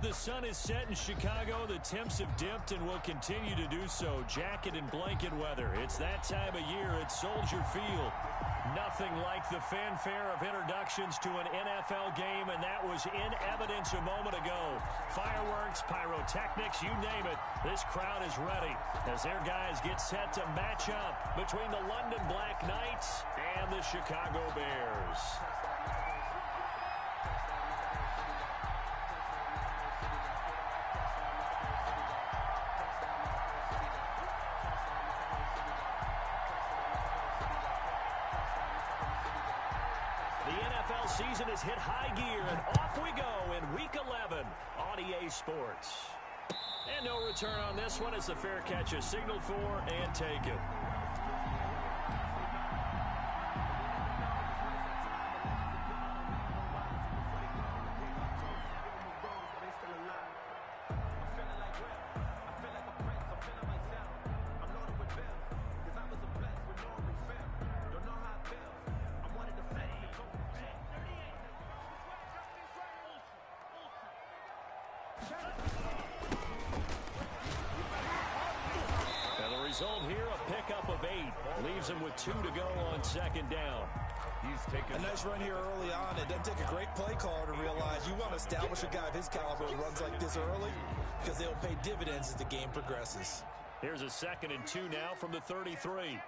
The sun is set in Chicago. The temps have dipped and will continue to do so. Jacket and blanket weather. It's that time of year at Soldier Field. Nothing like the fanfare of introductions to an NFL game, and that was in evidence a moment ago. Fireworks, pyrotechnics, you name it. This crowd is ready as their guys get set to match up between the London Black Knights and the Chicago Bears. Season has hit high gear, and off we go in Week 11 on EA Sports. And no return on this one as the fair catch is signaled for and taken. Result here, a pickup of 8. Leaves him with 2 to go on second down. He's taken a nice run here early on. It doesn't take a great play caller to realize you want to establish a guy of his caliber who runs like this early because they'll pay dividends as the game progresses. Here's a 2nd and 2 now from the 33.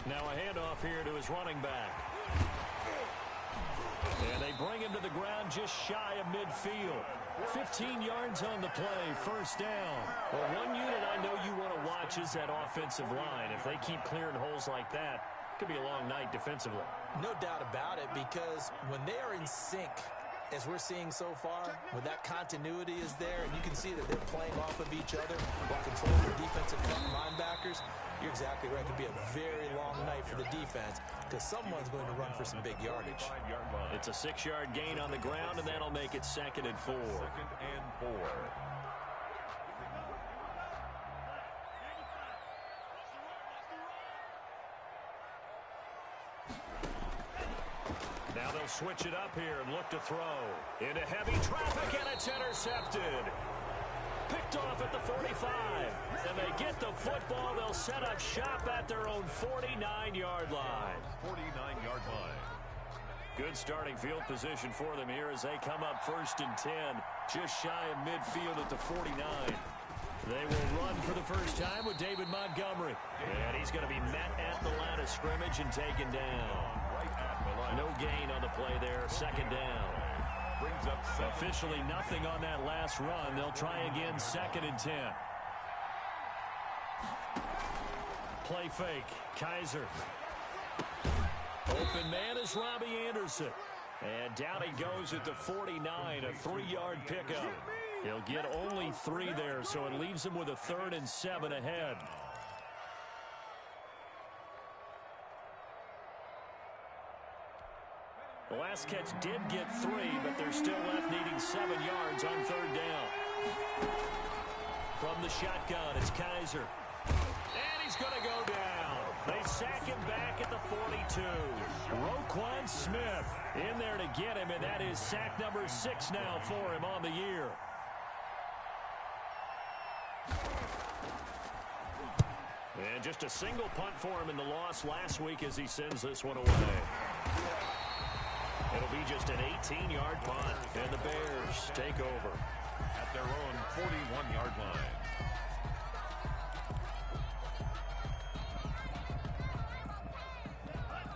Now a handoff here to his running back. And they bring him to the ground just shy of midfield. 15 yards on the play, first down. Well, one unit I know you want to watch is that offensive line. If they keep clearing holes like that, it could be a long night defensively. No doubt about it, because when they are in sync, as we're seeing so far, when that continuity is there, and you can see that they're playing off of each other while controlling the defensive front linebackers, you're exactly right. It could be a very long night for the defense because someone's going to run for some big yardage. It's a 6-yard gain on the ground, and that'll make it 2nd and 4. 2nd and 4. Now they'll switch it up here and look to throw. Into heavy traffic, and it's intercepted. Picked off at the 45. And they get the football. They'll set up shop at their own 49-yard line. 49-yard line. Good starting field position for them here as they come up 1st and 10. Just shy of midfield at the 49. They will run for the first time with David Montgomery. And he's going to be met at the line of scrimmage and taken down. No gain on the play there. 2nd down. Brings up 7. Officially nothing on that last run. They'll try again 2nd and 10. Play fake. Kaiser. Open man is Robbie Anderson. And down he goes at the 49. A 3-yard pickup. He'll get only 3 there, so it leaves him with a 3rd and 7 ahead. The last catch did get 3, but they're still left needing 7 yards on 3rd down. From the shotgun, it's Kaiser. And he's going to go down. They sack him back at the 42. Roquan Smith in there to get him, and that is sack number 6 now for him on the year. And just a single punt for him in the loss last week as he sends this one away. It'll be just an 18-yard punt, and the Bears take over at their own 41-yard line.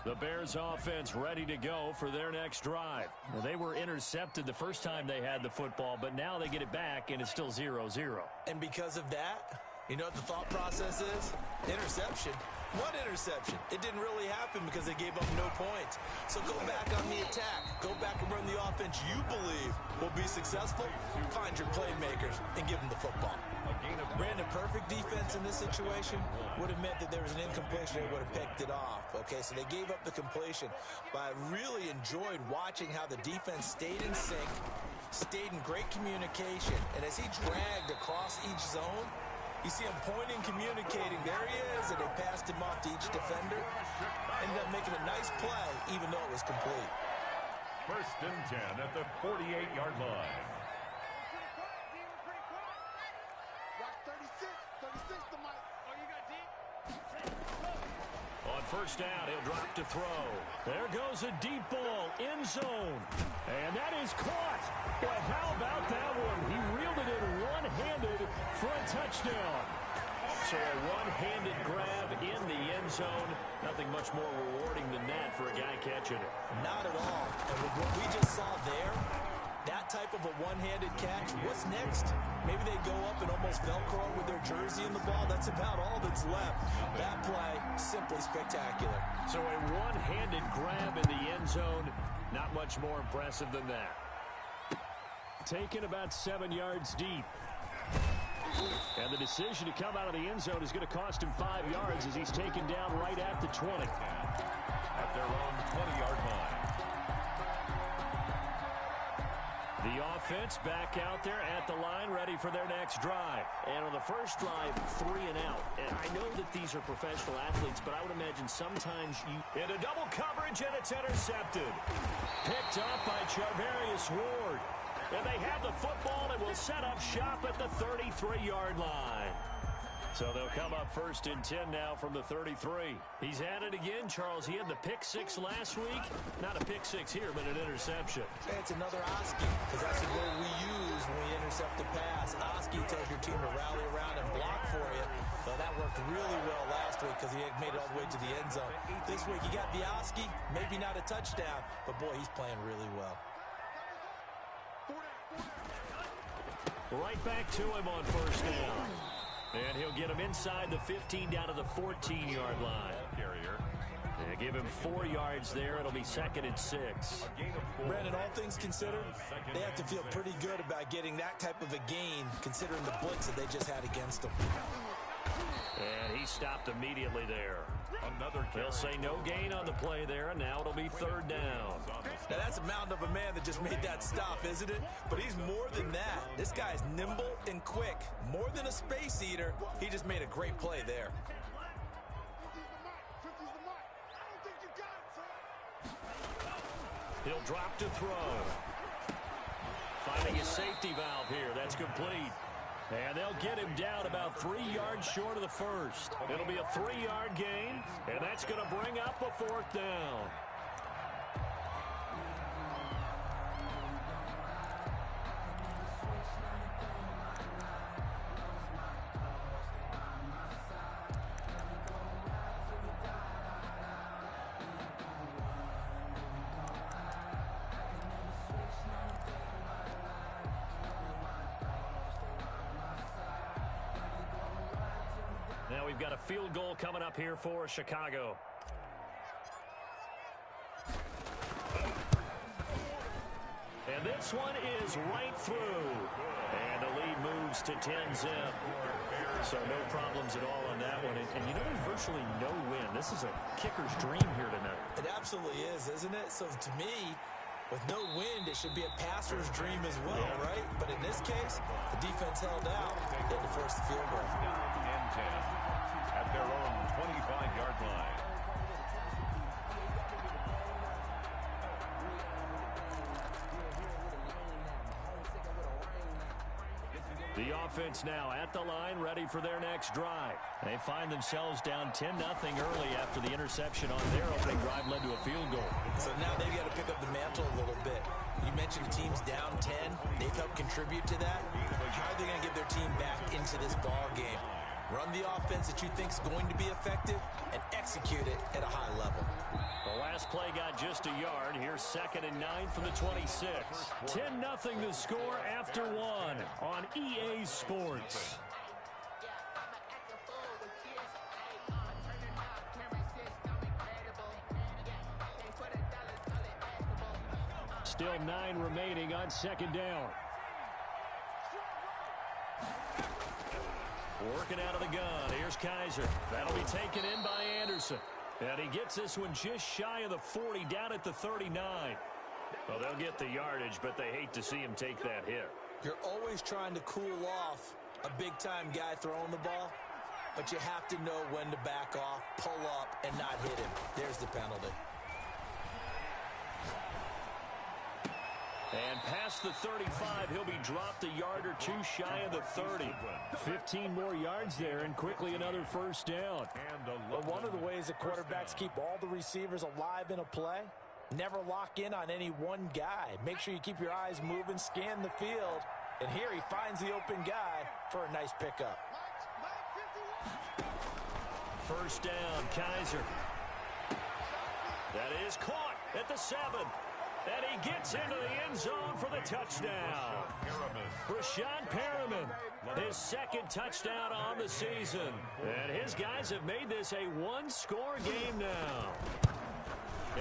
The Bears offense ready to go for their next drive. Well, they were intercepted the first time they had the football, but now they get it back, and it's still 0-0. And because of that, you know what the thought process is? Interception. What interception? It didn't really happen because they gave up no points. So go back on the attack. Go back and run the offense you believe will be successful. Find your playmakers and give them the football. Brandon, perfect defense in this situation would have meant that there was an incompletion. They would have picked it off. Okay, so they gave up the completion. But I really enjoyed watching how the defense stayed in sync, stayed in great communication, and as he dragged across each zone, You see him pointing, communicating. There he is, and they passed him off to each defender. Ended up making a nice play, even though it was complete. 1st and 10 at the 48-yard line. On 1st down, he'll drop to throw. There goes a deep ball, end zone. And that is caught. But how about that one? He reeled it in one-handed for a touchdown. So a one-handed grab in the end zone. Nothing much more rewarding than that for a guy catching it. Not at all. And with what we just saw there, that type of a one-handed catch, what's next? Maybe they go up and almost Velcro with their jersey in the ball. That's about all that's left. That play, simply spectacular. So a one-handed grab in the end zone, not much more impressive than that. Taken about 7 yards deep. And the decision to come out of the end zone is going to cost him 5 yards as he's taken down right at the 20. At their own 20-yard line. The offense back out there at the line, ready for their next drive. And on the first drive, 3 and out. And I know that these are professional athletes, but I would imagine sometimes you... In a double coverage, and it's intercepted. Picked up by Charvarius Ward. And they have the football and will set up shop at the 33-yard line. So they'll come up 1st and 10 now from the 33. He's at it again, Charles. He had the pick 6 last week. Not a pick 6 here, but an interception. It's another Oski, because that's the word we use when we intercept a pass. Oski tells your team to rally around and block for you. So that worked really well last week because he had made it all the way to the end zone. This week he got the Oski, maybe not a touchdown, but boy, he's playing really well. Right back to him on 1st down. And he'll get him inside the 15 down to the 14-yard line. Carrier. They give him 4 yards there. It'll be 2nd and 6. Brandon, all things considered, they have to feel pretty good about getting that type of a gain considering the blitz that they just had against them. And he stopped immediately there. Another carry. They'll say no gain on the play there, and now it'll be 3rd down. Now that's a mountain of a man that just made that stop, isn't it? But he's more than that. This guy's nimble and quick. More than a space eater. He just made a great play there. He'll drop to throw. Finding his safety valve here. That's complete. And they'll get him down about 3 yards short of the 1st. It'll be a 3-yard gain, and that's going to bring up a 4th down. Now we've got a field goal coming up here for Chicago. And this one is right through. And the lead moves to 10-zip. So no problems at all on that one. And you know, there's virtually no win. This is a kicker's dream here tonight. It absolutely is, isn't it? So to me, with no wind, it should be a passer's dream as well, right? But in this case, the defense held out. They had to force the field goal. And 10 at their own 25-yard line. The offense now at the line, ready for their next drive. They find themselves down 10-0 early after the interception on their opening drive led to a field goal. So now they've got to pick up the mantle a little bit. You mentioned the team's down 10. They've helped contribute to that. How are they going to get their team back into this ball game? Run the offense that you think is going to be effective and execute it at a high level. The last play got just a yard. Here's 2nd and 9 from the 26. 10-0 the score after 1 on EA Sports. Still 9 remaining on 2nd down. Working out of the gun. Here's Kaiser. That'll be taken in by Anderson. And he gets this one just shy of the 40, down at the 39. Well, they'll get the yardage, but they hate to see him take that hit. You're always trying to cool off a big-time guy throwing the ball, but you have to know when to back off, pull up, and not hit him. There's the penalty. And past the 35, he'll be dropped a yard or two shy of the 30. 15 more yards there, and quickly another first down. But one of the ways that quarterbacks keep all the receivers alive in a play, never lock in on any one guy. Make sure you keep your eyes moving, scan the field, and here he finds the open guy for a nice pickup. First down, Kaiser. That is caught at the 7. And he gets into the end zone for the touchdown. Brashad Perriman, his second touchdown on the season. And his guys have made this a one-score game now.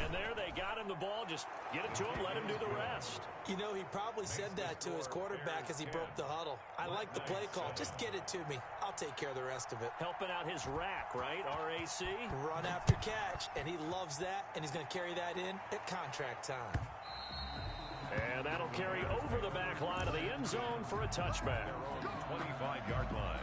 And there they got him the ball. Just get it to him, let him do the rest. You know, he probably said that to his quarterback as he broke the huddle. I like the play call. Just get it to me. I'll take care of the rest of it. Helping out his rack, right? RAC? Run after catch, and he loves that, and he's going to carry that in at contract time. And that'll carry over the back line of the end zone for a touchback. 25-yard line.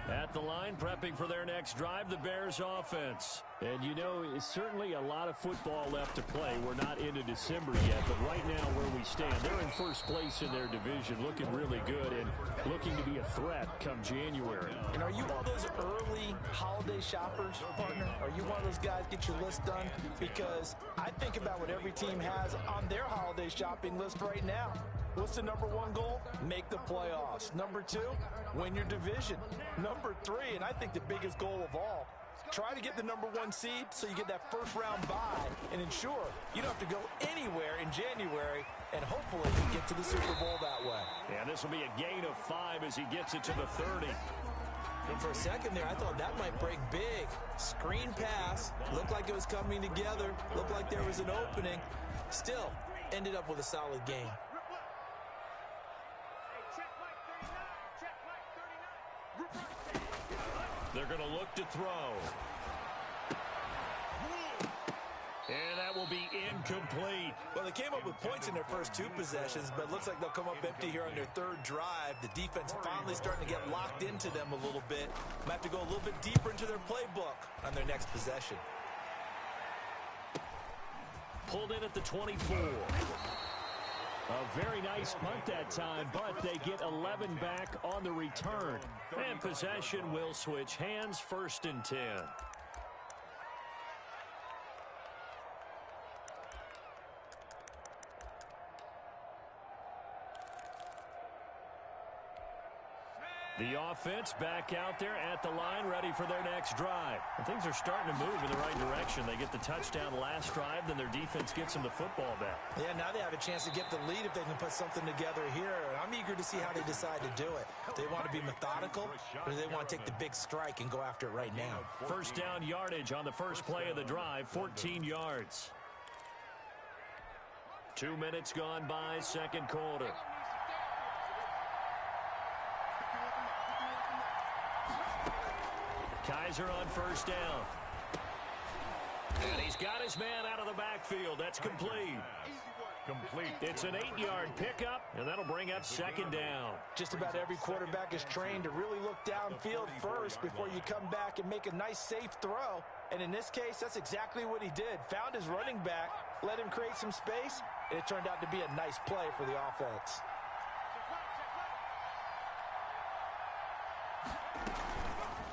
At the line, prepping for their next drive, the Bears offense. And you know, it's certainly a lot of football left to play. We're not into December yet, but right now where we stand, they're in first place in their division, looking really good and looking to be a threat come January. And are you one of those early holiday shoppers, partner? Are you one of those guys get your list done? Because I think about what every team has on their holiday shopping list right now. What's the number one goal? Make the playoffs. Number two, win your division. Number three, and I think the biggest goal of all, try to get the number one seed so you get that first round bye and ensure you don't have to go anywhere in January and hopefully get to the Super Bowl that way. Yeah, this will be a gain of 5 as he gets it to the 30. And for a second there, I thought that might break big. Screen pass. Looked like it was coming together. Looked like there was an opening. Still, ended up with a solid game. They're going to look to throw. And that will be incomplete. Well, they came up with points in their first 2 possessions, but it looks like they'll come up empty here on their third drive. The defense finally starting to get locked into them a little bit. Might have to go a little bit deeper into their playbook on their next possession. Pulled in at the 24. A very nice punt that time, but they get 11 back on the return. And possession will switch hands, 1st and 10. The offense back out there at the line, ready for their next drive. And things are starting to move in the right direction. They get the touchdown last drive, then their defense gets them the football back. Yeah, now they have a chance to get the lead if they can put something together here. I'm eager to see how they decide to do it. Do they want to be methodical, or do they want to take the big strike and go after it right now? First down yardage on the first play of the drive, 14 yards. 2 minutes gone by, second quarter. Kaiser on first down. And he's got his man out of the backfield. That's complete. It's an 8-yard pickup, and that'll bring up second down. Just about every quarterback is trained to really look downfield first before you come back and make a nice, safe throw. And in this case, that's exactly what he did. Found his running back, let him create some space, and it turned out to be a nice play for the offense.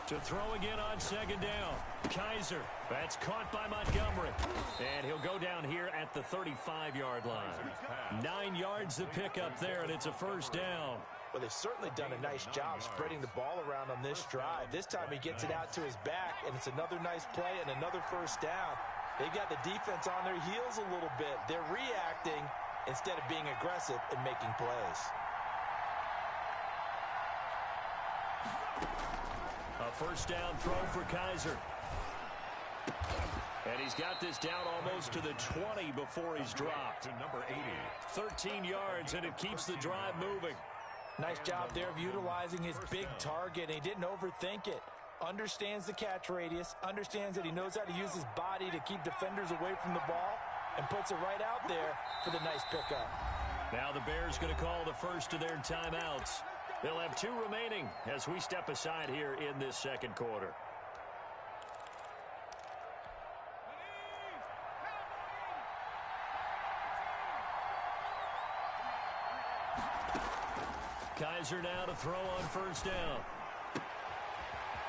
To throw again on second down. Kaiser. That's caught by Montgomery. And he'll go down here at the 35-yard line. 9 yards to pick up there, and it's a first down. Well, they've certainly done a nice job spreading the ball around on this drive. This time he gets it out to his back, and it's another nice play and another first down. They've got the defense on their heels a little bit. They're reacting instead of being aggressive and making plays. A first down throw for Kaiser. And he's got this down almost to the 20 before he's dropped. To number 80. 13 yards, and it keeps the drive moving. Nice job there of utilizing his big target. He didn't overthink it. understands the catch radius, understands that he knows how to use his body to keep defenders away from the ball, and puts it right out there for the nice pickup. Now the Bears going to call the first of their timeouts. They'll have 2 remaining as we step aside here in this second quarter. Kaiser now to throw on first down.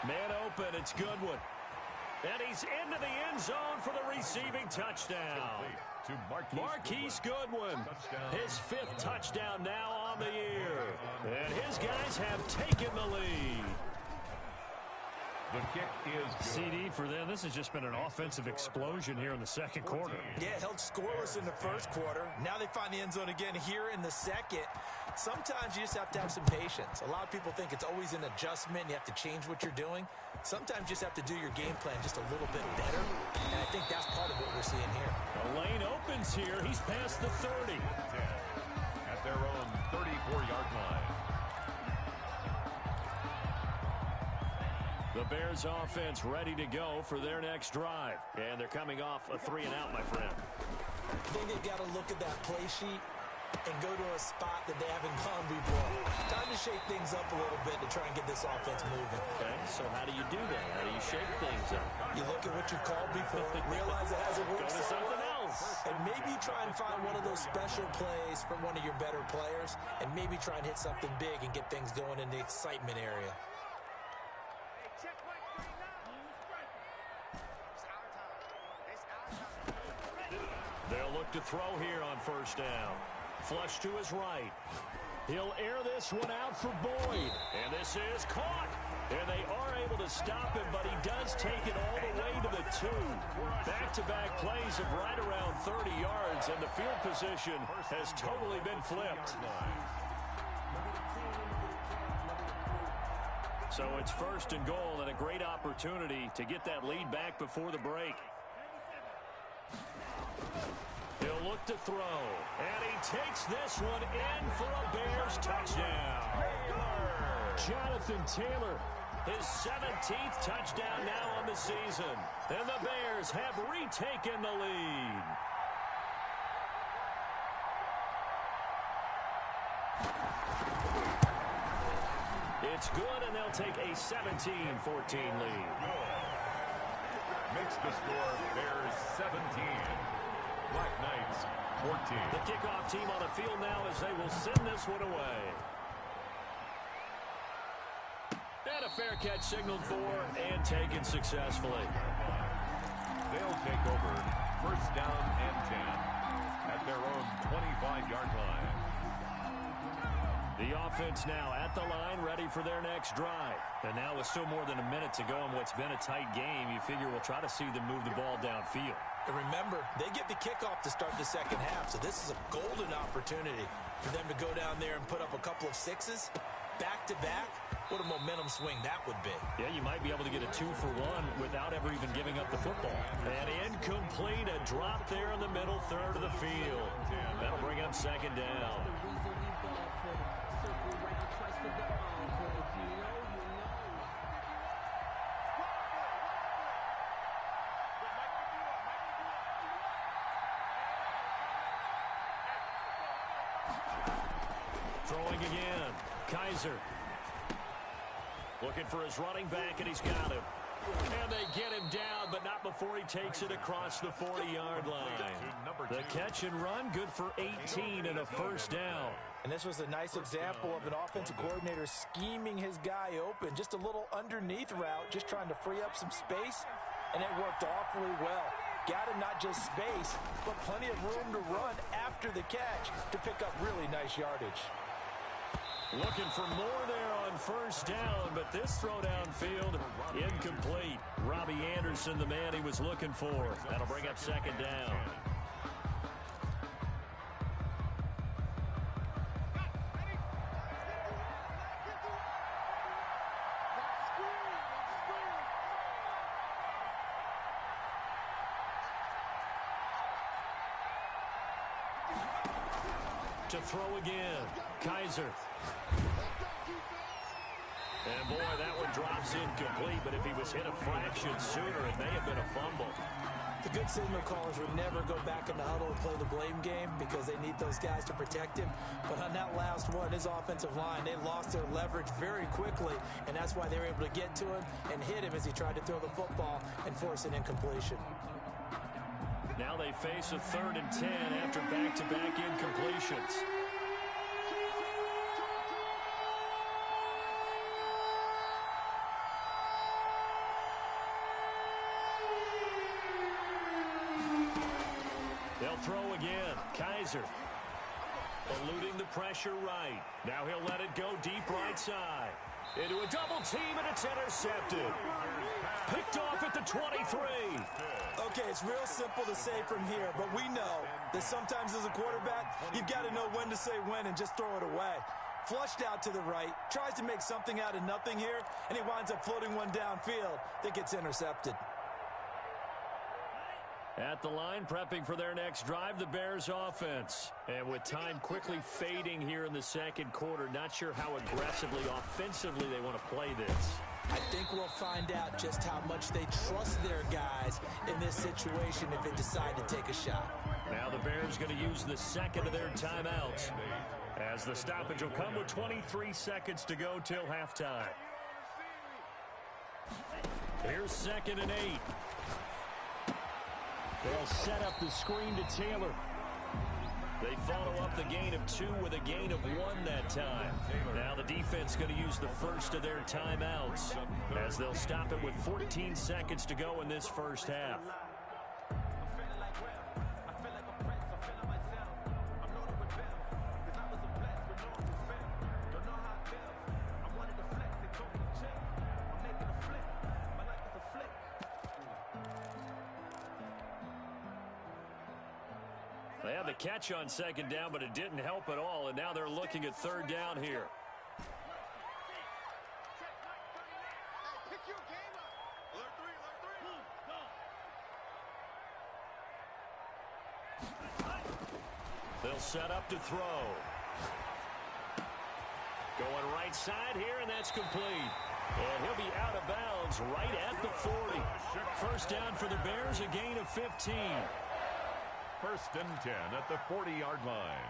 Man open, it's Goodwin. And he's into the end zone for the receiving touchdown. To Marquise Goodwin, his 5th touchdown now on the year. And his guys have taken the lead. The kick is good. CD for them. This has just been an offensive explosion here in the second quarter. Yeah, held scoreless in the first quarter. Now they find the end zone again here in the second. Sometimes you just have to have some patience. A lot of people think it's always an adjustment. You have to change what you're doing. Sometimes you just have to do your game plan just a little bit better. And I think that's part of what we're seeing here. The lane opens here. He's past the 30. 10 at their own 34-yard line. The Bears offense ready to go for their next drive. And they're coming off a 3-and-out, my friend. I think they've got to look at that play sheet and go to a spot that they haven't gone before. Time to shake things up a little bit to try and get this offense moving. Okay, so how do you do that? How do you shake things up? You look at what you called before, realize it hasn't worked Go to so something well, else. and maybe try and find one of those special plays from one of your better players, and maybe try and hit something big and get things going in the excitement area. They'll look to throw here on first down. Flush to his right. He'll air this one out for Boyd. And this is caught. And they are able to stop him, but he does take it all the way to the 2. Back-to-back plays of right around 30 yards, and the field position has totally been flipped. So it's first and goal and a great opportunity to get that lead back before the break. He'll look to throw, and he takes this one in for a Bears touchdown. Jonathan Taylor, his 17th touchdown now on the season, and the Bears have retaken the lead. It's good, and they'll take a 17-14 lead. Makes the score Bears 17. Black Knights 14. The kickoff team on the field now as they will send this one away. And a fair catch signaled for and taken successfully. They'll take over first down and 10 at their own 25-yard line. The offense now at the line, ready for their next drive. And now with still more than a minute to go in what's been a tight game, you figure we'll try to see them move the ball downfield. And remember, they get the kickoff to start the second half, so this is a golden opportunity for them to go down there and put up a couple of sixes back-to-back. What a momentum swing that would be. Yeah, you might be able to get a 2-for-1 without ever even giving up the football. And incomplete, a drop there in the middle third of the field. That'll bring up second down. Throwing again. Kaiser. Looking for his running back, and he's got him. And they get him down, but not before he takes it across the 40-yard line. The catch and run, good for 18 and a first down. And this was a nice example of an offensive coordinator scheming his guy open. Just a little underneath route, just trying to free up some space, and it worked awfully well. Got him not just space, but plenty of room to run after the catch to pick up really nice yardage. Looking for more there on first down, but this throw downfield, incomplete. Robbie Anderson, the man he was looking for. That'll bring up second down. To throw again, Kaiser. And boy, that one drops incomplete, but if he was hit a fraction sooner, it may have been a fumble. The good signal callers would never go back in the huddle and play the blame game because they need those guys to protect him. But on that last one, his offensive line, they lost their leverage very quickly, and that's why they were able to get to him and hit him as he tried to throw the football and force an incompletion. Now they face a 3rd and 10 after back-to-back incompletions. They'll throw again. Kaiser eluding the pressure right. Now he'll let it go deep right side. Into a double team, and it's intercepted. Picked off at the 23. Okay, it's real simple to say from here, but we know that sometimes as a quarterback, you've got to know when to say when and just throw it away. Flushed out to the right, tries to make something out of nothing here, and he winds up floating one downfield that gets intercepted. At the line, prepping for their next drive, the Bears offense. And with time quickly fading here in the second quarter, not sure how aggressively, offensively they want to play this. I think we'll find out just how much they trust their guys in this situation if they decide to take a shot. Now the Bears going to use the second of their timeouts, as the stoppage will come with 23 seconds to go till halftime. Here's 2nd and 8. They'll set up the screen to Taylor. They follow up the gain of 2 with a gain of 1 that time. Now the defense going to use the first of their timeouts, as they'll stop it with 14 seconds to go in this first half. They had the catch on 2nd down, but it didn't help at all, and now they're looking at 3rd down here. They'll set up to throw. Going right side here, and that's complete. And he'll be out of bounds right at the 40. First down for the Bears, a gain of 15. 1st and 10 at the 40-yard line.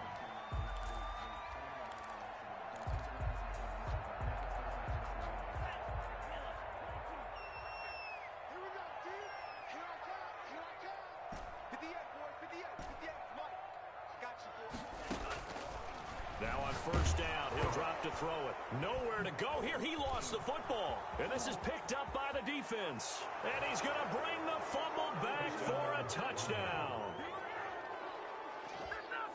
Now on 1st down, he'll drop to throw it. Nowhere to go here. He lost the football. And this is picked up by the defense. And he's going to bring the fumble back for a touchdown.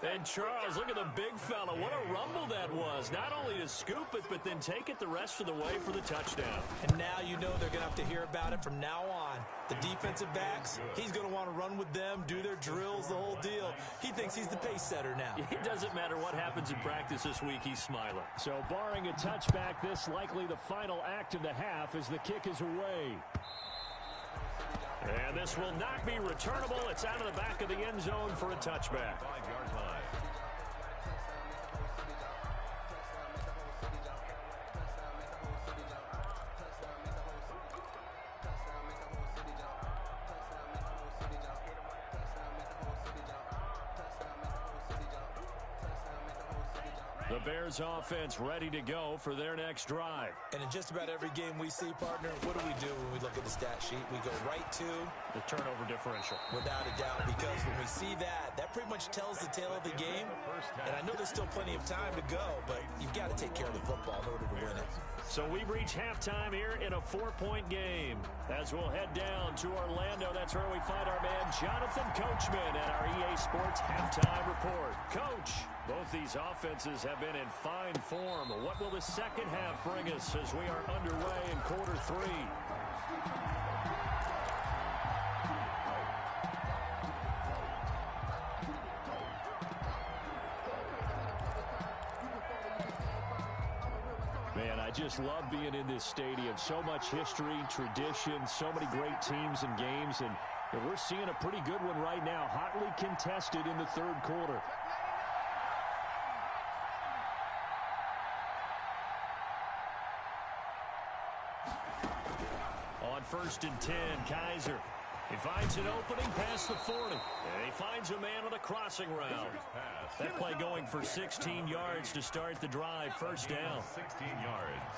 And Charles, look at the big fella. What a rumble that was. Not only to scoop it, but then take it the rest of the way for the touchdown. And now you know they're going to have to hear about it from now on. The defensive backs, he's going to want to run with them, do their drills, the whole deal. He thinks he's the pace setter now. It doesn't matter what happens in practice this week, he's smiling. So barring a touchback, this likely the final act of the half as the kick is away. And this will not be returnable. It's out of the back of the end zone for a touchback. 5-yard line. The Bears offense ready to go for their next drive. And in just about every game we see, partner, what do when we look at the stat sheet? We go right to the turnover differential. Without a doubt, because when we see that, that pretty much tells the tale of the game. And I know there's still plenty of time to go, but you've got to take care of the football in order to win it. So we've reached halftime here in a 4-point game. As we'll head down to Orlando, that's where we find our man Jonathan Coachman at our EA Sports Halftime Report. Coach, both these offenses have been in fine form. What will the second half bring us as we are underway in quarter 3? Man, I just love being in this stadium. So much history, tradition, so many great teams and games, and we're seeing a pretty good one right now, hotly contested in the third quarter. on 1st and 10. Kaiser. He finds an opening past the 40. And he finds a man on the crossing route. That play going for 16 yards to start the drive. First down. 16 yards.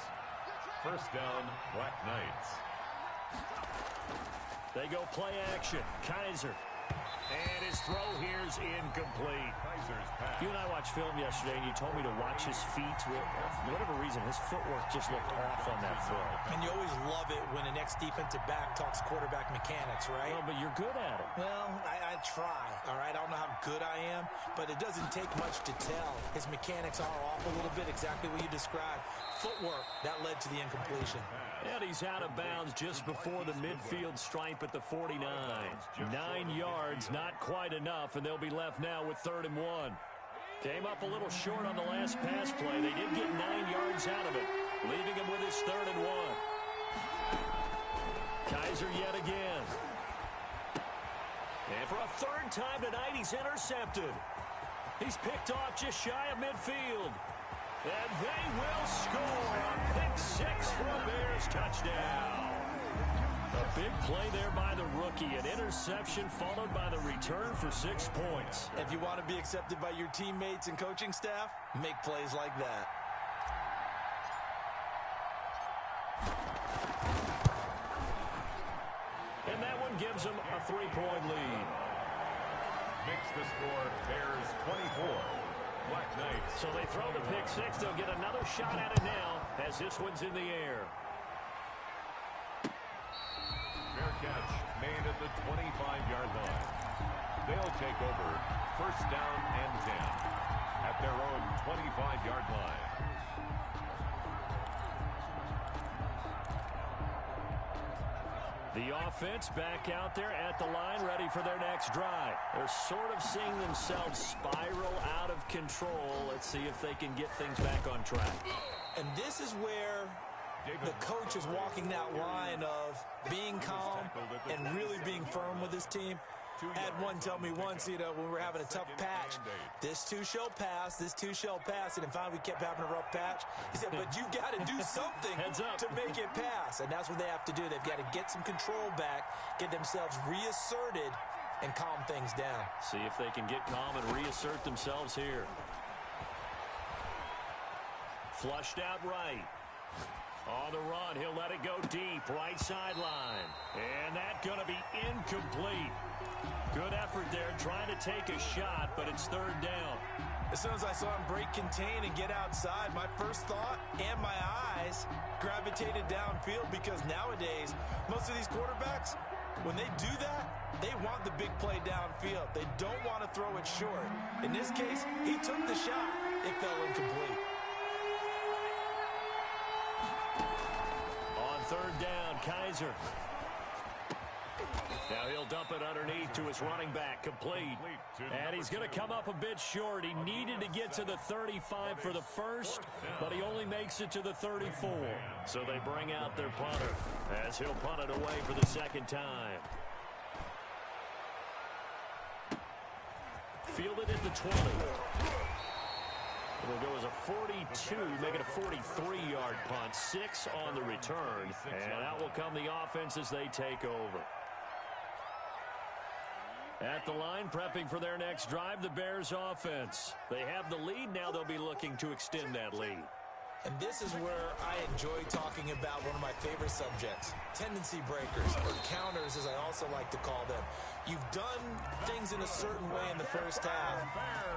First down, Black Knights. They go play action. Kaiser. And his throw here's incomplete. Kaiser's pass. You and I watched film yesterday, and you told me to watch his feet. For whatever reason, his footwork just looked off on that throw. And you always love it when an ex-defensive back talks quarterback mechanics, right? Well, but you're good at it. Well, I try, all right? I don't know how good I am, but it doesn't take much to tell. His mechanics are off a little bit, exactly what you described. Footwork, that led to the incompletion. And he's out of bounds just before the midfield stripe at the 49. 9 yards, not quite enough, and they'll be left now with 3rd and 1. Came up a little short on the last pass play. They did get 9 yards out of it, leaving him with his 3rd and 1. Kaiser yet again. And for a 3rd time tonight, he's intercepted. He's picked off just shy of midfield. And they will score a pick 6 for a Bears touchdown. A big play there by the rookie. An interception followed by the return for 6 points. If you want to be accepted by your teammates and coaching staff, make plays like that. And that one gives them a 3-point lead. Makes the score Bears 24. Black Knights. So they throw the pick 6. They'll get another shot at it now as this one's in the air. Fair catch made at the 25-yard line. They'll take over 1st down and 10 at their own 25-yard line. The offense back out there at the line, ready for their next drive. They're sort of seeing themselves spiral out of control. Let's see if they can get things back on track. And this is where the coach is walking that line of being calm and really being firm with his team. I had one tell me once, when we were having a tough patch, this too shall pass, this too shall pass, and finally we kept having a rough patch. He said, but you got to do something to make it pass, and that's what they have to do. They've got to get some control back, get themselves reasserted, and calm things down. See if they can get calm and reassert themselves here. Flushed out right. On the run, he'll let it go deep, right sideline. And that's going to be incomplete. Good effort there, trying to take a shot, but it's 3rd down. As soon as I saw him break contain and get outside, my first thought and my eyes gravitated downfield, because nowadays, most of these quarterbacks, when they do that, they want the big play downfield. They don't want to throw it short. In this case, he took the shot. It fell incomplete. On 3rd down, Kaiser. Now he'll dump it underneath to his running back, complete. And he's going to come up a bit short. He needed to get to the 35 for the first, but he only makes it to the 34. So they bring out their punter as he'll punt it away for the 2nd time. Fielded at the 20. It'll go as a 42, make it a 43-yard punt. 6 on the return. And out will come the offense as they take over. At the line, prepping for their next drive, the Bears offense. They have the lead. Now they'll be looking to extend that lead. And this is where I enjoy talking about one of my favorite subjects, tendency breakers, or counters as I also like to call them. You've done things in a certain way in the first half,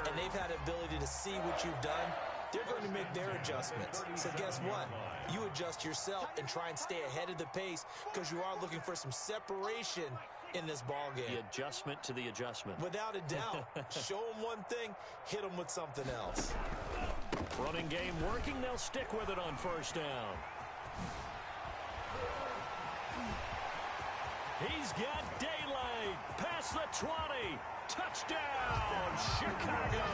and they've had the ability to see what you've done. They're going to make their adjustments. So guess what? You adjust yourself and try and stay ahead of the pace, because you are looking for some separation in this ball game. The adjustment to the adjustment. Without a doubt. Show them one thing, hit them with something else. Running game working. They'll stick with it on 1st down. He's got daylight. Past the 20. Touchdown, Chicago.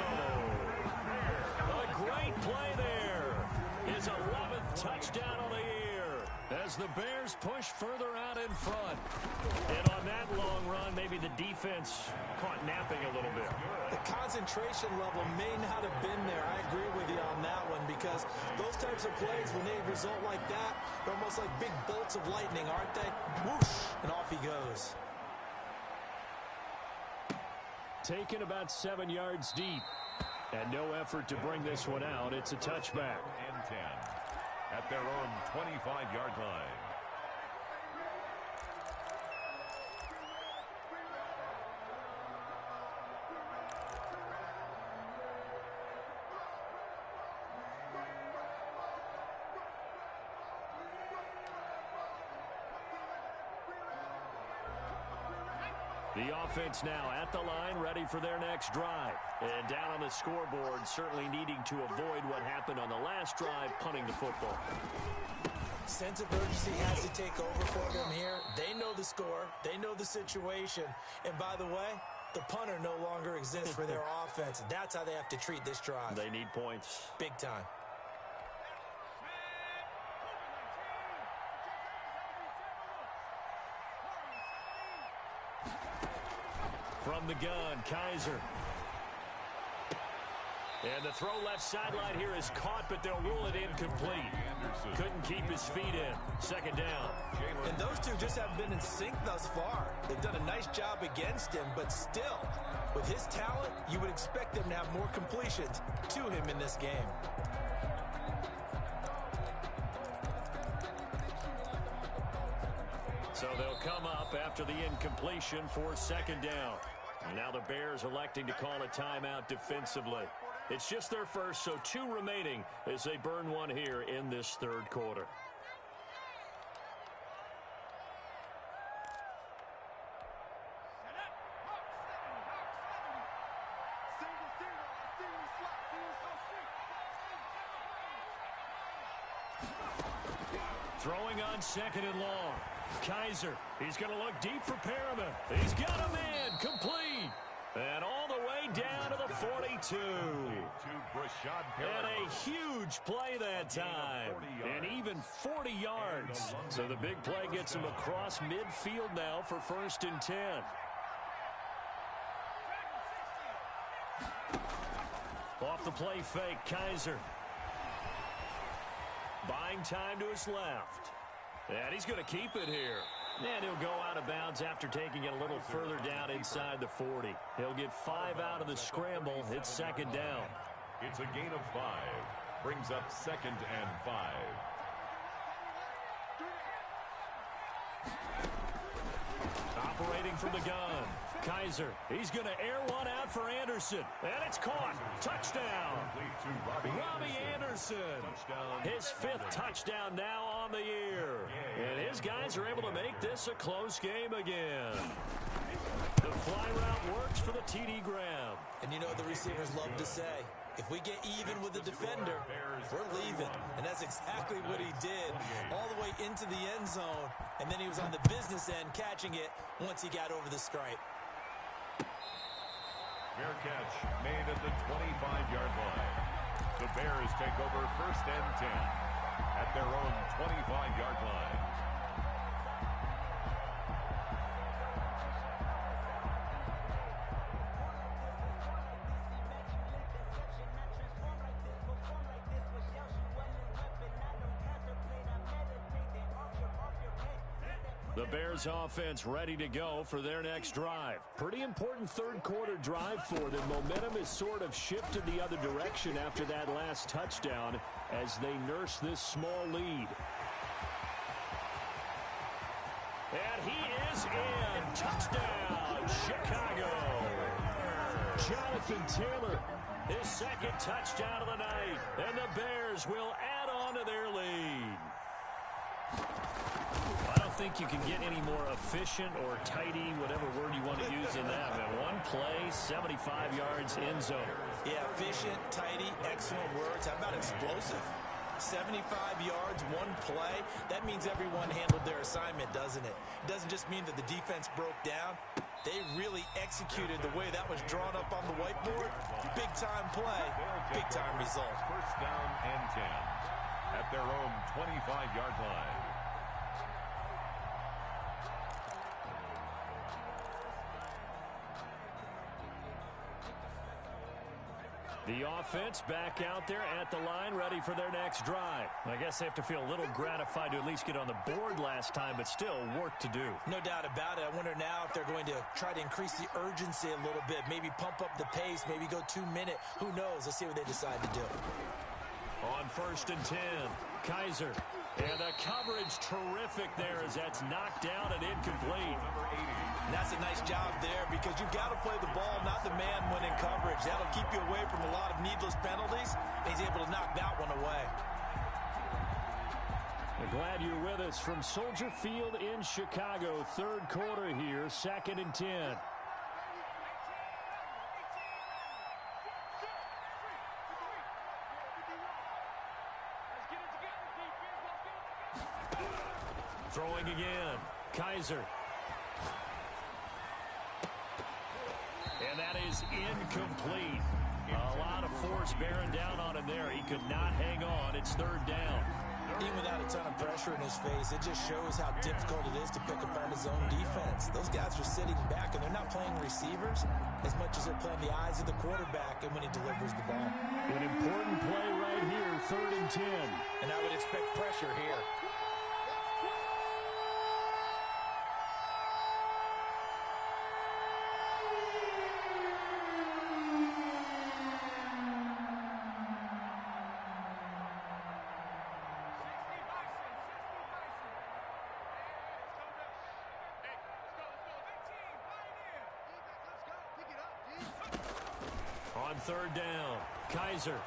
A great play there. His 11th touchdown on the year. As as the Bears push further out in front. And on that long run, maybe the defense caught napping a little bit. The concentration level may not have been there. I agree with you on that one, because those types of plays, when they result like that, they're almost like big bolts of lightning, aren't they? Whoosh, and off he goes. Taken about 7 yards deep. And no effort to bring this one out. It's a touchback. And 10 at their own 25-yard line. The offense now at the line, ready for their next drive. And down on the scoreboard, certainly needing to avoid what happened on the last drive, punting the football. Sense of urgency has to take over for them here. They know the score. They know the situation. And by the way, the punter no longer exists for their offense. That's how they have to treat this drive. They need points. Big time. From the gun, Kaiser. And the throw left sideline here is caught, but they'll rule it incomplete. Couldn't keep his feet in. Second down. And those two just haven't been in sync thus far. They've done a nice job against him, but still, with his talent, you would expect them to have more completions to him in this game. So they'll come up after the incompletion for second down. Now the Bears electing to call a timeout defensively. It's just their first, so 2 remaining as they burn one here in this third quarter. Throwing on second and long. Kaiser, he's going to look deep for Perriman. He's got a man, complete. And all the way down to the 42. And a huge play that time. And even 40 yards. So the big play gets him across midfield now for 1st and 10. Off the play fake, Kaiser. Buying time to his left. And he's going to keep it here. And he'll go out of bounds after taking it a little further down inside the 40. He'll get 5 out of the scramble. It's second down. It's a gain of 5. Brings up 2nd and 5. Operating from the gun. Kaiser, he's going to air one out for Anderson. And it's caught. Touchdown. Robbie Anderson. His 5th touchdown now on the year. And his guys are able to make this a close game again. The fly route works for the TD Graham. And you know what the receivers love to say? If we get even with the defender, we're leaving. And that's exactly what he did, all the way into the end zone. And then he was on the business end catching it once he got over the stripe. Fair catch made at the 25-yard line. The Bears take over 1st and 10 at their own 25-yard line. The Bears offense ready to go for their next drive. Pretty important third quarter drive for them. Momentum has sort of shifted the other direction after that last touchdown as they nurse this small lead. And he is in. Touchdown, Chicago. Jonathan Taylor, his 2nd touchdown of the night. And the Bears will add on to their lead. I don't think you can get any more efficient or tidy, whatever word you want to use in that. Man, one play, 75 yards, end zone. Yeah, efficient, tidy, excellent words. How about explosive? 75 yards, one play. That means everyone handled their assignment, doesn't it? It doesn't just mean that the defense broke down. They really executed the way that was drawn up on the whiteboard. Big-time play, big-time result. 1st down and 10 at their own 25-yard line. The offense back out there at the line, ready for their next drive. I guess they have to feel a little gratified to at least get on the board last time, but still work to do. No doubt about it. I wonder now if they're going to try to increase the urgency a little bit, maybe pump up the pace, maybe go 2-minute. Who knows? Let's see what they decide to do. On 1st and 10, Kaiser. And the coverage terrific there as that's knocked down and incomplete. And that's a nice job there because you've got to play the ball, not the man when in coverage. That'll keep you away from a lot of needless penalties, and he's able to knock that one away. We're glad you're with us from Soldier Field in Chicago. Third quarter here, 2nd and 10. Throwing again, Kaiser. And that is incomplete. A lot of force bearing down on him there. He could not hang on. It's 3rd down. Even without a ton of pressure in his face, it just shows how difficult it is to pick apart his own defense. Those guys are sitting back, and they're not playing receivers as much as they're playing the eyes of the quarterback and when he delivers the ball. An important play right here, 3rd and 10. And I would expect pressure here. On 3rd down, Kaiser.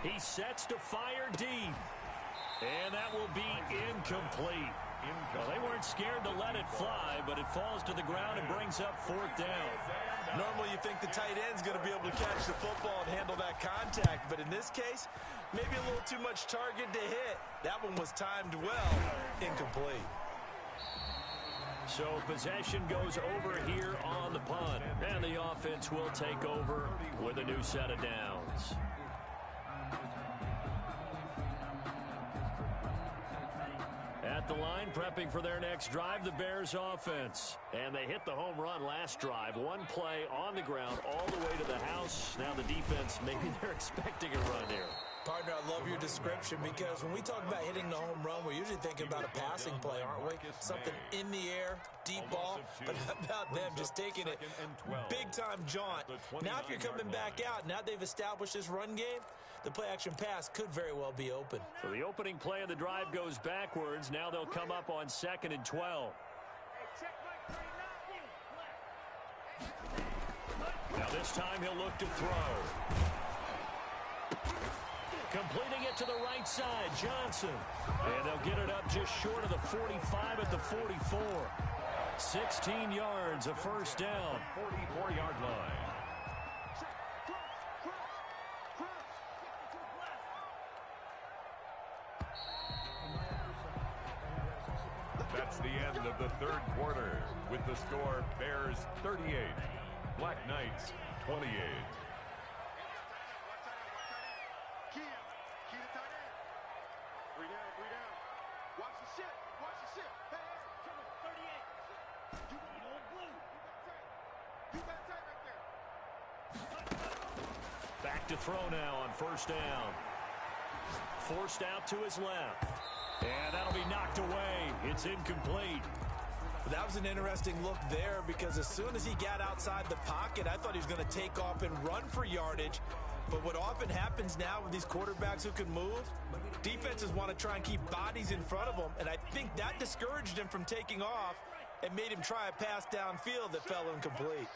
He sets to fire deep. And that will be incomplete. Well, they weren't scared to let it fly, but it falls to the ground and brings up 4th down. Normally you think the tight end's going to be able to catch the football and handle that contact, but in this case, maybe a little too much target to hit. That one was timed well, incomplete. So possession goes over here on the punt, and the offense will take over with a new set of downs. At the line, prepping for their next drive, the Bears offense. And they hit the home run last drive. One play on the ground all the way to the house. Now the defense, maybe they're expecting a run here. Partner, I love your description because when we talk about hitting the home run, we're usually thinking about a passing play, aren't we? Something in the air, deep ball. But how about them just taking it big-time jaunt? Now if you're coming back out, now they've established this run game, the play-action pass could very well be open. So the opening play of the drive goes backwards. Now they'll come up on 2nd and 12. Now this time he'll look to throw. Completing it to the right side, Johnson. And they'll get it up just short of the 45 at the 44. 16 yards, a 1st down. 44-yard line. That's the end of the 3rd quarter with the score Bears 38, Black Knights 28. Back to throw now on 1st down. Forced out to his left. And that'll be knocked away. It's incomplete. That was an interesting look there because as soon as he got outside the pocket, I thought he was going to take off and run for yardage. But what often happens now with these quarterbacks who can move, defenses want to try and keep bodies in front of them, and I think that discouraged him from taking off and made him try a pass downfield that fell incomplete.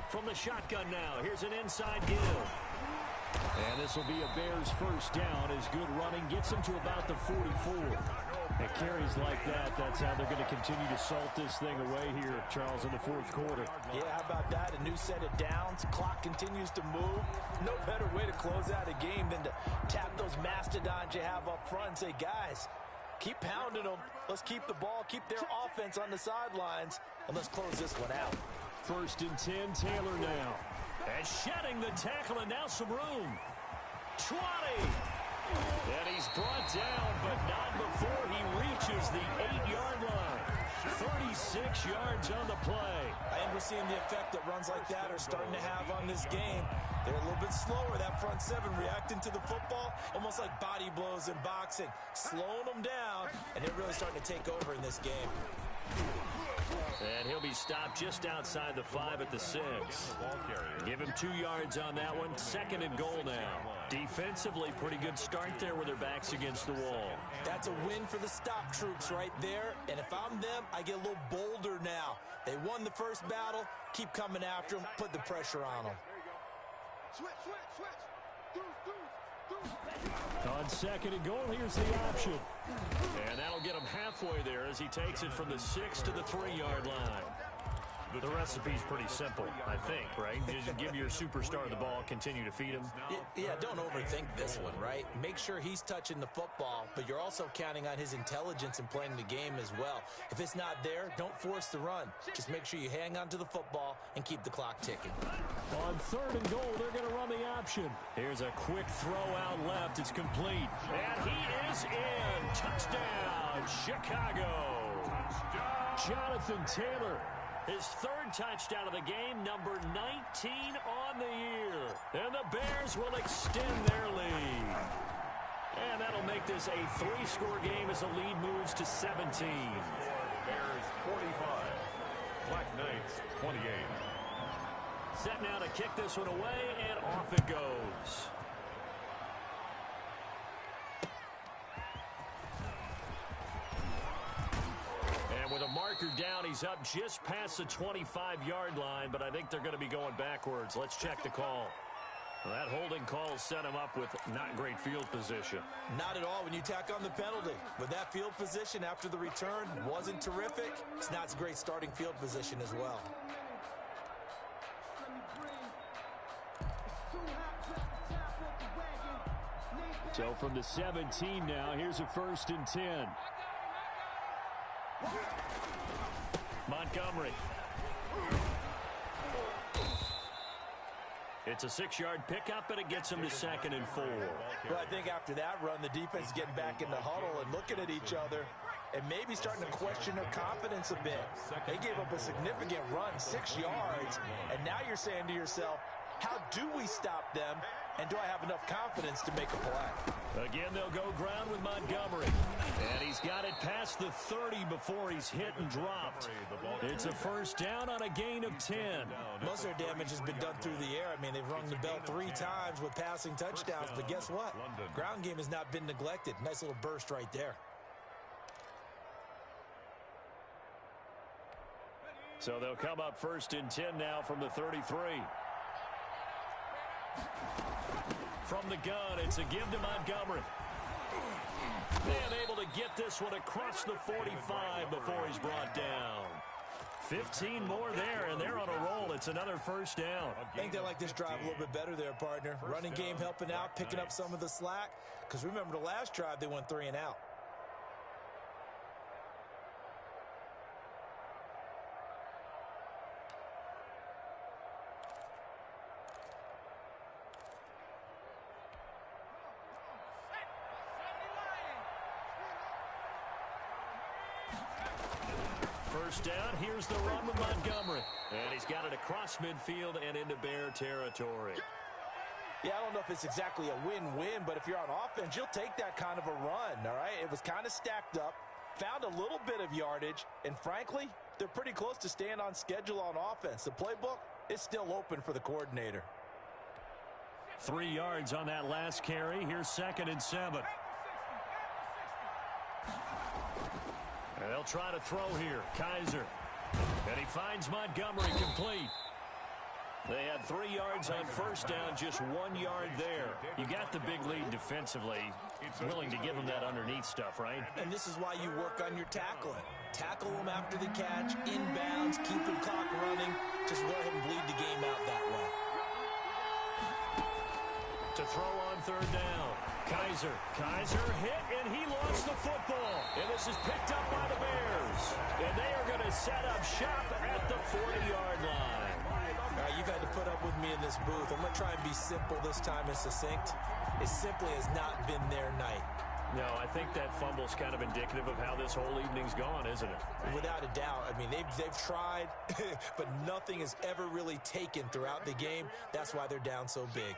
From the shotgun now, here's an inside give. And this will be a Bears 1st down as good running gets them to about the 44. It carries like that. That's how they're going to continue to salt this thing away here, Charles, in the 4th quarter. Yeah, how about that? A new set of downs. Clock continues to move. No better way to close out a game than to tap those mastodons you have up front and say, guys, keep pounding them. Let's keep the ball, keep their offense on the sidelines, and let's close this one out. 1st and 10, Taylor now. And shedding the tackle, and now some room. 20. And he's brought down, but not before he reaches the 8-yard line. 36 yards on the play. I think we're seeing the effect that runs like that are starting to have on this game. They're a little bit slower, that front seven, reacting to the football, almost like body blows in boxing, slowing them down, and they're really starting to take over in this game. And he'll be stopped just outside the 5 at the 6. Give him 2 yards on that one. 2nd and goal now. Defensively, pretty good start there with their backs against the wall. That's a win for the stop troops right there. And if I'm them, I get a little bolder now. They won the first battle. Keep coming after them. Put the pressure on them. On 2nd and goal, here's the option. And that'll get him halfway there as he takes it from the 6 to the 3-yard line. The recipe's pretty simple, I think, right? Just give your superstar the ball, continue to feed him. Yeah, don't overthink this one, right? Make sure he's touching the football, but you're also counting on his intelligence in playing the game as well. If it's not there, don't force the run. Just make sure you hang on to the football and keep the clock ticking. On 3rd and goal, they're going to run the option. Here's a quick throw out left. It's complete. And he is in. Touchdown, Chicago. Jonathan Taylor. His 3rd touchdown of the game, number 19 on the year. And the Bears will extend their lead. And that'll make this a 3-score game as the lead moves to 17. Bears 45, Black Knights 28. Set now to kick this one away, and off it goes. With a marker down, he's up just past the 25-yard line, but I think they're going to be going backwards. Let's check the call. Well, that holding call set him up with not great field position. Not at all when you tack on the penalty. But that field position after the return wasn't terrific. It's not a great starting field position as well. So from the 17 now, here's a 1st and 10. Montgomery. It's a 6-yard pickup, and it gets him to 2nd and 4. Well, I think after that run, the defense is getting back in the huddle and looking at each other and maybe starting to question their confidence a bit. They gave up a significant run, 6 yards, and now you're saying to yourself, how do we stop them, and do I have enough confidence to make a play? Again, they'll go ground with Montgomery. And he's got it past the 30 before he's hit and dropped. It's a 1st down on a gain of 10. Most of their damage has been done through the air. I mean, they've rung the bell 3 times with passing touchdowns, but guess what? Ground game has not been neglected. Nice little burst right there. So they'll come up 1st and 10 now from the 33. From the gun, it's a give to Montgomery. And able to get this one across the 45 before he's brought down. 15 more there, and they're on a roll. It's another 1st down. I think they like this drive a little bit better there, partner. Running game helping out, picking up some of the slack. Because remember, the last drive, they went 3 and out. First down, here's the run with Montgomery. And he's got it across midfield and into Bear territory. Yeah, I don't know if it's exactly a win-win, but if you're on offense, you'll take that kind of a run, all right? It was kind of stacked up, found a little bit of yardage, and frankly, they're pretty close to staying on schedule on offense. The playbook is still open for the coordinator. 3 yards on that last carry. Here's 2nd and 7. And they'll try to throw here. Kaiser. And he finds Montgomery complete. They had 3 yards on 1st down, just 1 yard there. You got the big lead defensively. Willing to give them that underneath stuff, right? And this is why you work on your tackling. Tackle them after the catch, inbounds, keep the clock running. Just go ahead and bleed the game out that way. To throw on 3rd down. Kaiser hit, and he lost the football. And this is picked up by the Bears. And they are going to set up shop at the 40-yard line. you've had to put up with me in this booth. I'm going to try and be simple this time and succinct. It simply has not been their night. No, I think that fumble's kind of indicative of how this whole evening's gone, isn't it? Without a doubt. I mean, they've tried, but nothing has ever really taken throughout the game. That's why they're down so big.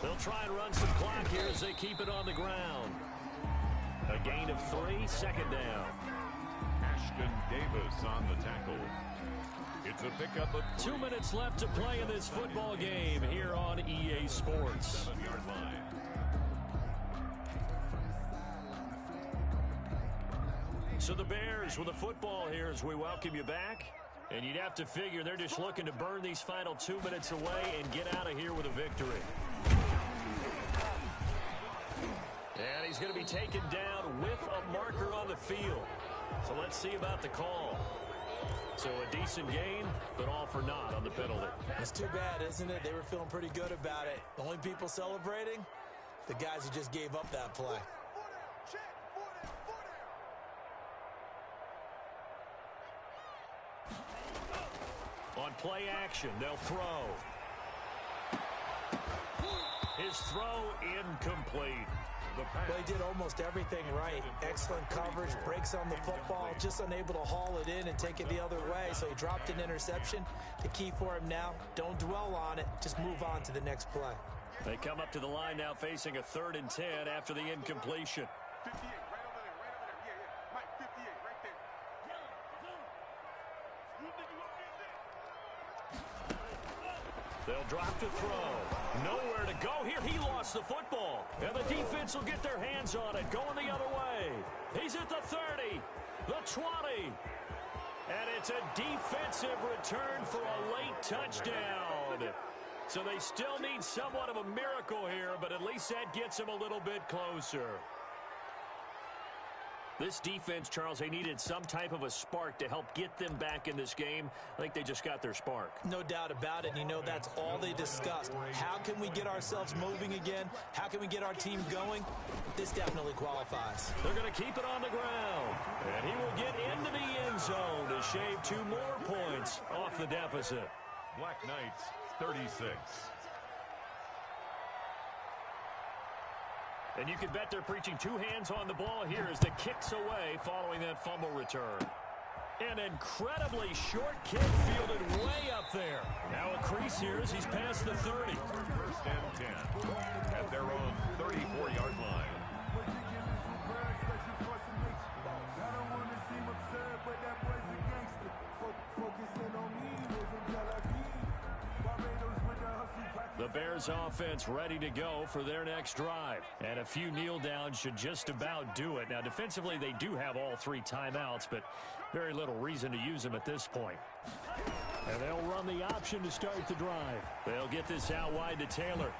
They'll try and run some clock here as they keep it on the ground. A gain of 3, second down. Ashton Davis on the tackle. It's a pickup of 2 minutes left to play in this football game here on EA Sports. 7-yard line. So the Bears with the football here as we welcome you back. And you'd have to figure they're just looking to burn these final 2 minutes away and get out of here with a victory. And he's going to be taken down with a marker on the field. So let's see about the call. So a decent gain, but all for naught on the penalty. It's too bad, isn't it? They were feeling pretty good about it. The only people celebrating, the guys who just gave up that play. On play action, they'll throw. His throw incomplete. Well, he did almost everything right. Excellent coverage, breaks on the football, just unable to haul it in and take it the other way. So he dropped an interception. The key for him now, don't dwell on it. Just move on to the next play. They come up to the line now facing a 3rd and 10 after the incompletion. 58, right over there, right over there. Yeah. Mike, 58, right there. They'll drop to throw. Nowhere to go here. He lost the football. And the defense will get their hands on it. Going the other way. He's at the 30, the 20. And it's a defensive return for a late touchdown. So they still need somewhat of a miracle here, but at least that gets them a little bit closer. This defense, Charles, they needed some type of a spark to help get them back in this game. I think they just got their spark. No doubt about it. You know, that's all they discussed. How can we get ourselves moving again? How can we get our team going? This definitely qualifies. They're going to keep it on the ground. And he will get into the end zone to shave 2 more points off the deficit. Black Knights, 36. And you can bet they're preaching 2 hands on the ball here as the kick's away following that fumble return. An incredibly short kick fielded way up there. Now a crease here as he's past the 30. 1st and 10 at their own 34-yard line. The Bears offense ready to go for their next drive. And a few kneel downs should just about do it. Now, defensively, they do have all 3 timeouts, but very little reason to use them at this point. And they'll run the option to start the drive. They'll get this out wide to Taylor.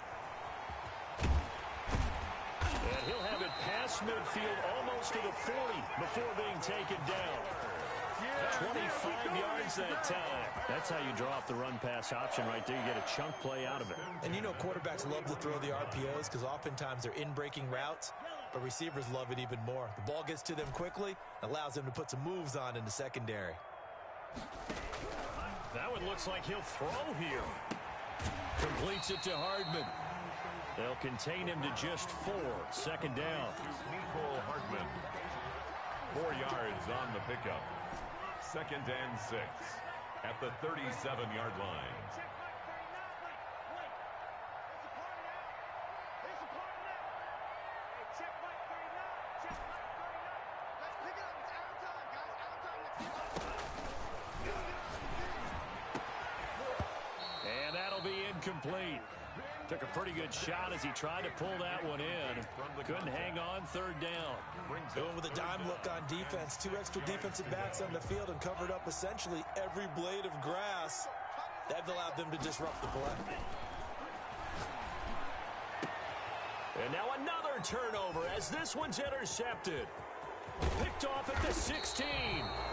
And he'll have it past midfield almost to the 40 before being taken down. 25 yards that time. That's how you draw up the run-pass option right there. You get a chunk play out of it. And you know quarterbacks love to throw the RPOs because oftentimes they're in-breaking routes, but receivers love it even more. The ball gets to them quickly, allows them to put some moves on in the secondary. That one looks like he'll throw here. Completes it to Hardman. They'll contain him to just 4. Second down. Nicole Hardman. 4 yards on the pickup. 2nd and 6 at the 37-yard line. And that'll be incomplete. Took a pretty good shot as he tried to pull that one in. Couldn't hang on. 3rd down. Going with a dime look on defense. 2 extra defensive backs on the field and covered up essentially every blade of grass. That allowed them to disrupt the play. And now another turnover as this one's intercepted. Picked off at the 16.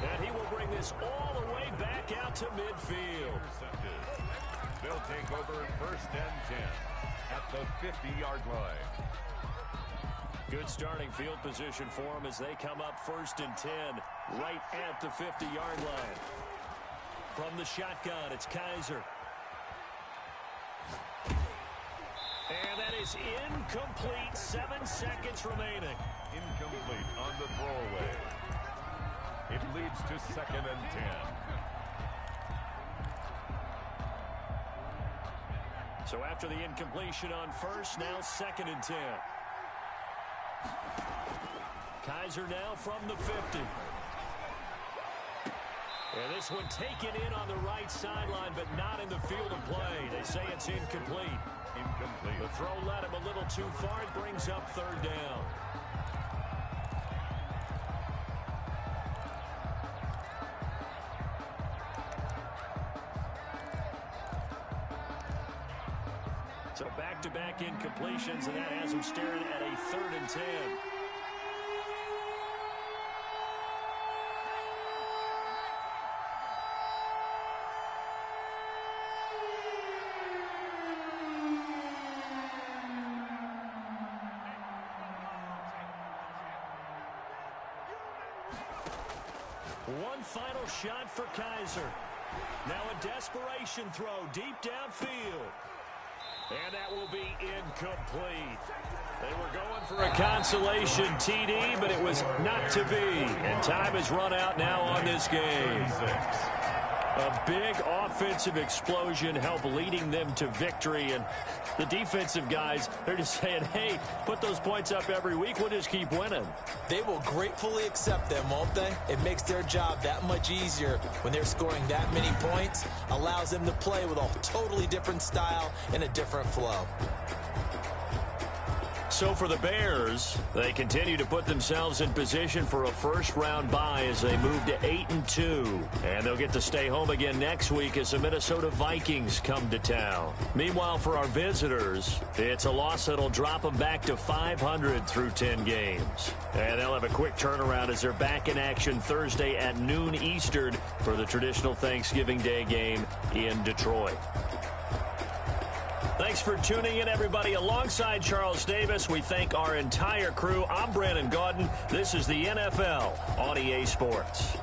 And he will bring this all the way back out to midfield. They'll take over 1st and 10 at the 50-yard line. Good starting field position for them as they come up 1st and 10, right at the 50-yard line. From the shotgun, it's Kaiser. And that is incomplete. 7 seconds remaining. Incomplete on the throwaway. It leads to 2nd and 10. So after the incompletion on 1st, now 2nd and 10. Kaiser now from the 50. And this one taken in on the right sideline, but not in the field of play. They say it's incomplete. Incomplete. The throw led him a little too far. It brings up 3rd down. So back-to-back incompletions, and that has him staring at a 3rd and 10. One final shot for Kaiser. Now a desperation throw deep downfield. And that will be incomplete. They were going for a consolation TD, but it was not to be. And time has run out now on this game. A big offensive explosion helped leading them to victory. And the defensive guys, they're just saying, hey, put those points up every week. We'll just keep winning. They will gratefully accept them, won't they? It makes their job that much easier when they're scoring that many points. Allows them to play with a totally different style and a different flow. So for the Bears, they continue to put themselves in position for a first-round bye as they move to 8-2. And they'll get to stay home again next week as the Minnesota Vikings come to town. Meanwhile, for our visitors, it's a loss that'll drop them back to 500 through 10 games. And they'll have a quick turnaround as they're back in action Thursday at noon Eastern for the traditional Thanksgiving Day game in Detroit. Thanks for tuning in, everybody. Alongside Charles Davis, we thank our entire crew. I'm Brandon Gaudin. This is the NFL on EA Sports.